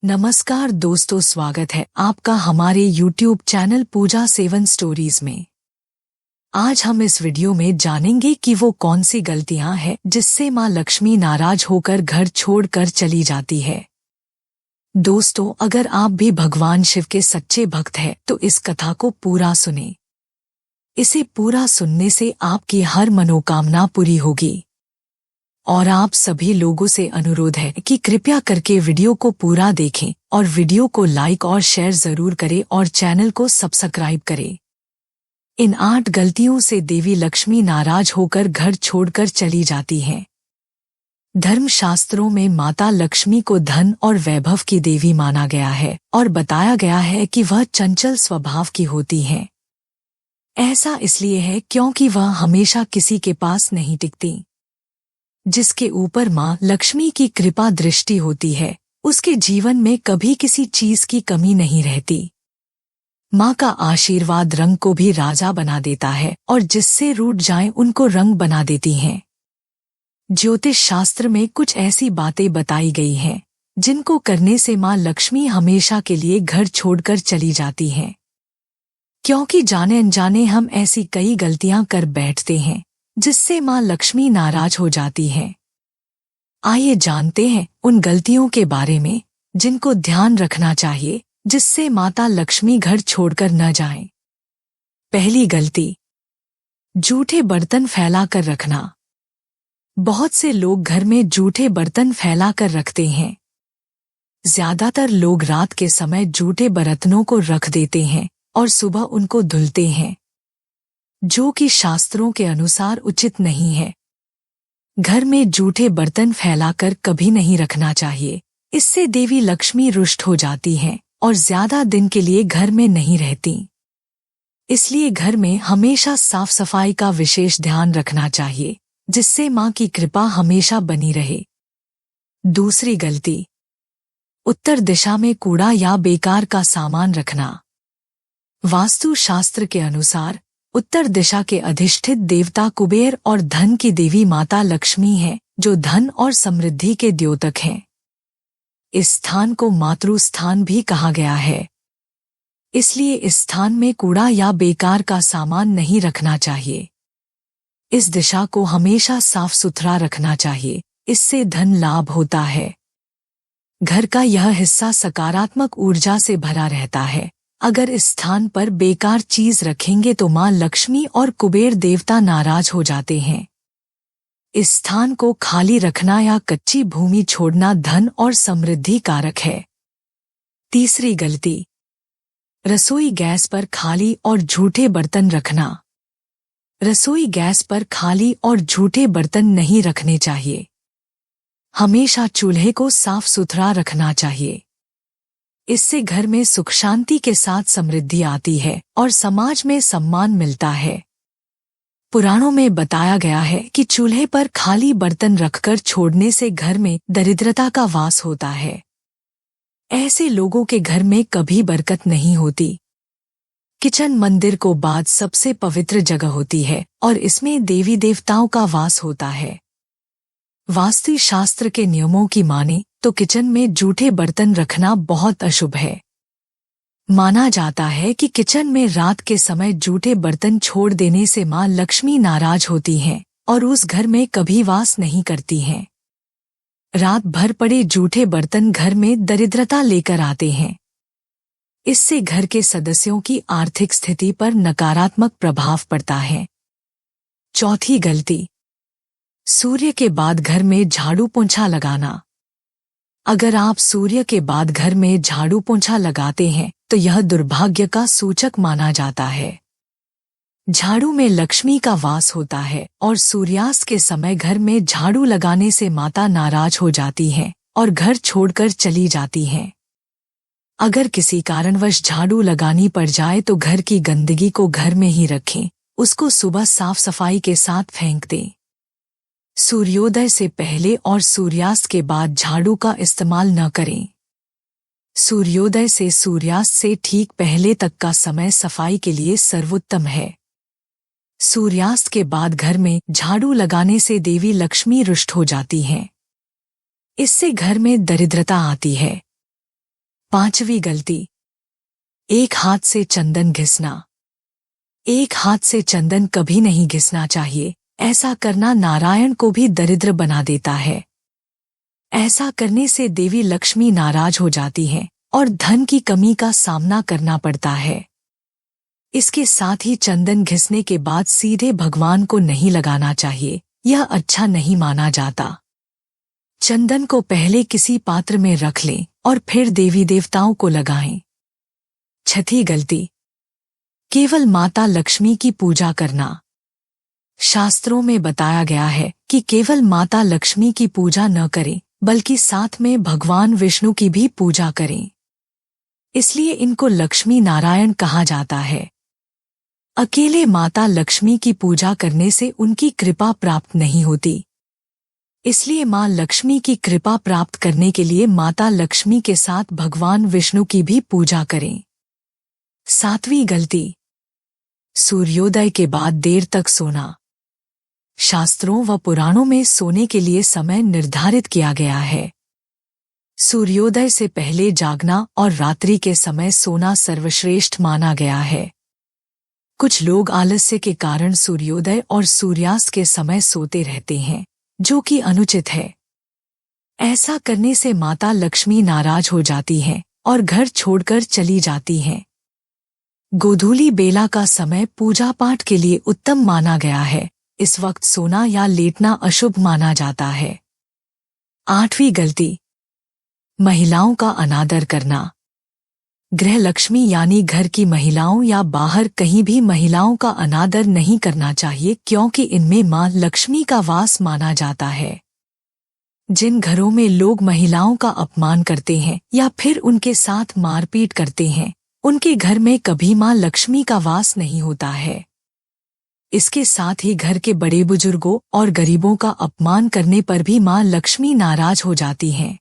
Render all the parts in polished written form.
नमस्कार दोस्तों, स्वागत है आपका हमारे YouTube चैनल पूजा 7 स्टोरीज में। आज हम इस वीडियो में जानेंगे कि वो कौन सी गलतियां हैं जिससे माँ लक्ष्मी नाराज होकर घर छोड़कर चली जाती है। दोस्तों, अगर आप भी भगवान शिव के सच्चे भक्त हैं तो इस कथा को पूरा सुनें। इसे पूरा सुनने से आपकी हर मनोकामना पूरी होगी। और आप सभी लोगों से अनुरोध है कि कृपया करके वीडियो को पूरा देखें और वीडियो को लाइक और शेयर जरूर करें और चैनल को सब्सक्राइब करें। इन 8 गलतियों से देवी लक्ष्मी नाराज होकर घर छोड़कर चली जाती हैं। धर्मशास्त्रों में माता लक्ष्मी को धन और वैभव की देवी माना गया है और बताया गया है कि वह चंचल स्वभाव की होती हैं। ऐसा इसलिए है क्योंकि वह हमेशा किसी के पास नहीं टिकती। जिसके ऊपर माँ लक्ष्मी की कृपा दृष्टि होती है, उसके जीवन में कभी किसी चीज की कमी नहीं रहती। माँ का आशीर्वाद रंग को भी राजा बना देता है और जिससे रूठ जाएं उनको रंग बना देती हैं। ज्योतिष शास्त्र में कुछ ऐसी बातें बताई गई हैं जिनको करने से माँ लक्ष्मी हमेशा के लिए घर छोड़कर चली जाती हैं। क्योंकि जाने अनजाने हम ऐसी कई गलतियां कर बैठते हैं जिससे माँ लक्ष्मी नाराज हो जाती है। आइए जानते हैं उन गलतियों के बारे में जिनको ध्यान रखना चाहिए जिससे माता लक्ष्मी घर छोड़कर न जाएं। पहली गलती, जूठे बर्तन फैला कर रखना। बहुत से लोग घर में जूठे बर्तन फैला कर रखते हैं। ज्यादातर लोग रात के समय जूठे बर्तनों को रख देते हैं और सुबह उनको धुलते हैं, जो कि शास्त्रों के अनुसार उचित नहीं है। घर में जूठे बर्तन फैलाकर कभी नहीं रखना चाहिए। इससे देवी लक्ष्मी रुष्ट हो जाती हैं और ज्यादा दिन के लिए घर में नहीं रहती। इसलिए घर में हमेशा साफ सफाई का विशेष ध्यान रखना चाहिए जिससे माँ की कृपा हमेशा बनी रहे। दूसरी गलती, उत्तर दिशा में कूड़ा या बेकार का सामान रखना। वास्तु शास्त्र के अनुसार उत्तर दिशा के अधिष्ठित देवता कुबेर और धन की देवी माता लक्ष्मी है, जो धन और समृद्धि के द्योतक हैं। इस स्थान को मातृ स्थान भी कहा गया है। इसलिए इस स्थान में कूड़ा या बेकार का सामान नहीं रखना चाहिए। इस दिशा को हमेशा साफ सुथरा रखना चाहिए, इससे धन लाभ होता है। घर का यह हिस्सा सकारात्मक ऊर्जा से भरा रहता है। अगर इस स्थान पर बेकार चीज रखेंगे तो माँ लक्ष्मी और कुबेर देवता नाराज हो जाते हैं। इस स्थान को खाली रखना या कच्ची भूमि छोड़ना धन और समृद्धि कारक है। तीसरी गलती, रसोई गैस पर खाली और झूठे बर्तन रखना। रसोई गैस पर खाली और झूठे बर्तन नहीं रखने चाहिए। हमेशा चूल्हे को साफ सुथरा रखना चाहिए। इससे घर में सुख शांति के साथ समृद्धि आती है और समाज में सम्मान मिलता है। पुराणों में बताया गया है कि चूल्हे पर खाली बर्तन रखकर छोड़ने से घर में दरिद्रता का वास होता है। ऐसे लोगों के घर में कभी बरकत नहीं होती। किचन मंदिर को बाद सबसे पवित्र जगह होती है और इसमें देवी देवताओं का वास होता है। वास्तु शास्त्र के नियमों की माने तो किचन में जूठे बर्तन रखना बहुत अशुभ है। माना जाता है कि किचन में रात के समय जूठे बर्तन छोड़ देने से माँ लक्ष्मी नाराज होती हैं और उस घर में कभी वास नहीं करती हैं। रात भर पड़े जूठे बर्तन घर में दरिद्रता लेकर आते हैं। इससे घर के सदस्यों की आर्थिक स्थिति पर नकारात्मक प्रभाव पड़ता है। चौथी गलती, सूर्य के बाद घर में झाड़ू पोंछा लगाना। अगर आप सूर्य के बाद घर में झाड़ू पोंछा लगाते हैं तो यह दुर्भाग्य का सूचक माना जाता है। झाड़ू में लक्ष्मी का वास होता है और सूर्यास्त के समय घर में झाड़ू लगाने से माता नाराज हो जाती हैं और घर छोड़कर चली जाती हैं। अगर किसी कारणवश झाड़ू लगानी पड़ जाए तो घर की गंदगी को घर में ही रखें, उसको सुबह साफ सफाई के साथ फेंक दें। सूर्योदय से पहले और सूर्यास्त के बाद झाड़ू का इस्तेमाल न करें। सूर्योदय से सूर्यास्त से ठीक पहले तक का समय सफाई के लिए सर्वोत्तम है। सूर्यास्त के बाद घर में झाड़ू लगाने से देवी लक्ष्मी रुष्ट हो जाती हैं। इससे घर में दरिद्रता आती है। 5वीं गलती, एक हाथ से चंदन घिसना। एक हाथ से चंदन कभी नहीं घिसना चाहिए। ऐसा करना नारायण को भी दरिद्र बना देता है। ऐसा करने से देवी लक्ष्मी नाराज हो जाती हैं और धन की कमी का सामना करना पड़ता है। इसके साथ ही चंदन घिसने के बाद सीधे भगवान को नहीं लगाना चाहिए, यह अच्छा नहीं माना जाता। चंदन को पहले किसी पात्र में रख लें और फिर देवी देवताओं को लगाएं। 6वीं गलती, केवल माता लक्ष्मी की पूजा करना। शास्त्रों में बताया गया है कि केवल माता लक्ष्मी की पूजा न करें, बल्कि साथ में भगवान विष्णु की भी पूजा करें। इसलिए इनको लक्ष्मी नारायण कहा जाता है। अकेले माता लक्ष्मी की पूजा करने से उनकी कृपा प्राप्त नहीं होती। इसलिए मां लक्ष्मी की कृपा प्राप्त करने के लिए माता लक्ष्मी के साथ भगवान विष्णु की भी पूजा करें। 7वीं गलती, सूर्योदय के बाद देर तक सोना। शास्त्रों व पुराणों में सोने के लिए समय निर्धारित किया गया है। सूर्योदय से पहले जागना और रात्रि के समय सोना सर्वश्रेष्ठ माना गया है। कुछ लोग आलस्य के कारण सूर्योदय और सूर्यास्त के समय सोते रहते हैं, जो कि अनुचित है। ऐसा करने से माता लक्ष्मी नाराज हो जाती हैं और घर छोड़कर चली जाती हैं। गोधूली बेला का समय पूजा पाठ के लिए उत्तम माना गया है। इस वक्त सोना या लेटना अशुभ माना जाता है। 8वीं गलती, महिलाओं का अनादर करना। गृह लक्ष्मी यानी घर की महिलाओं या बाहर कहीं भी महिलाओं का अनादर नहीं करना चाहिए, क्योंकि इनमें मां लक्ष्मी का वास माना जाता है। जिन घरों में लोग महिलाओं का अपमान करते हैं या फिर उनके साथ मारपीट करते हैं, उनके घर में कभी मां लक्ष्मी का वास नहीं होता है। इसके साथ ही घर के बड़े बुजुर्गों और गरीबों का अपमान करने पर भी मां लक्ष्मी नाराज हो जाती हैं।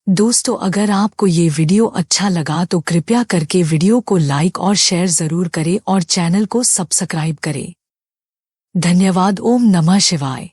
दोस्तों, अगर आपको ये वीडियो अच्छा लगा तो कृपया करके वीडियो को लाइक और शेयर जरूर करें और चैनल को सब्सक्राइब करें। धन्यवाद। ओम नमः शिवाय।